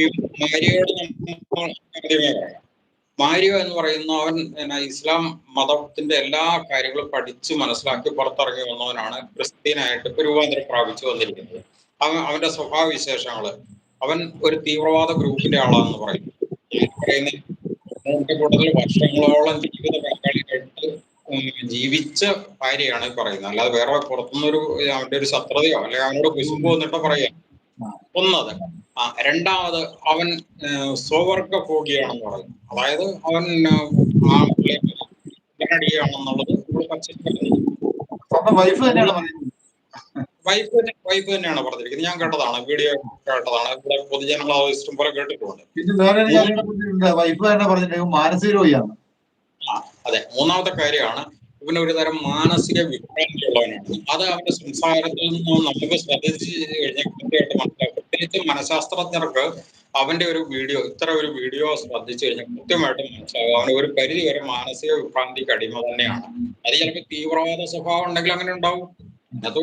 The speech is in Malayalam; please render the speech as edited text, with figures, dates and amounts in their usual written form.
ഈ മാരിയോട് നമ്മൾ ആദ്യമേ പറയാം. മാരിയോ എന്ന് പറയുന്ന അവൻ ഇസ്ലാം മതത്തിന്റെ എല്ലാ കാര്യങ്ങളും പഠിച്ച് മനസ്സിലാക്കി പുറത്തിറങ്ങി വന്നവനാണ് ക്രിസ്ത്യനായിട്ട് ഇപ്പൊ രൂപാന്തരം പ്രാപിച്ചു വന്നിരിക്കുന്നത്. അവന്റെ സ്വഭാവ വിശേഷങ്ങള്, അവൻ ഒരു തീവ്രവാദ ഗ്രൂപ്പിന്റെ ആളാണെന്ന് പറയുന്നു. പറയുന്ന 3 കൂട്ടത്തിൽ വർഷങ്ങളോളം ജീവിത പങ്കാളിയായിട്ട് ജീവിച്ച ഭാര്യയാണ് ഈ പറയുന്നത്. അല്ലാതെ വേറെ പുറത്തുനിന്നൊരു അവന്റെ ഒരു ശത്രുതയോ അല്ലെങ്കിൽ അവനോട് കുശുമ്പോ വന്നിട്ടോ പറയാം. ഒന്നത്. രണ്ടാമത് അവൻ സ്വവർഗഭോഗിയാണെന്ന് പറയുന്നു. അതായത് അവൻ ആ ഉടനടിയാണെന്നുള്ളത് നമ്മൾ വൈഫ് തന്നെയാണ് പറയുന്നത്. വൈഫ് തന്നെയാണ് പറഞ്ഞിരിക്കുന്നത്. ഞാൻ കേട്ടതാണ്, വീഡിയോ കേട്ടതാണ്. ഇവിടെ പൊതുജനങ്ങൾ ഇഷ്ടം പോലെ കേട്ടിട്ടുണ്ട്. പിന്നെ വേറെ വൈഫ് തന്നെ പറഞ്ഞിട്ടുണ്ടെങ്കിൽ മാനസിക രോഗിയാണ്. അതെ, മൂന്നാമത്തെ കാര്യമാണ് ഇവന് ഒരു തരം മാനസിക വിഭ്രാന്തിയുള്ളവനാണ്. അത് അവന്റെ സംസാരത്തിൽ നിന്ന് നമുക്ക് ശ്രദ്ധിച്ച് കഴിഞ്ഞാൽ കൃത്യമായിട്ട് മനസ്സിലാക്കും. പ്രത്യേകിച്ച് മനഃശാസ്ത്രജ്ഞർക്ക് അവന്റെ ഒരു വീഡിയോ ശ്രദ്ധിച്ചു കഴിഞ്ഞാൽ കൃത്യമായിട്ട് മനസ്സിലാവും അവന് ഒരു പരിധി വരെ മാനസിക വിഭ്രാന്തിക്ക് അടിമ തന്നെയാണ്. അത് ചിലപ്പോൾ തീവ്രവാദ സ്വഭാവം ഉണ്ടെങ്കിൽ അങ്ങനെ ഉണ്ടാവും. അത്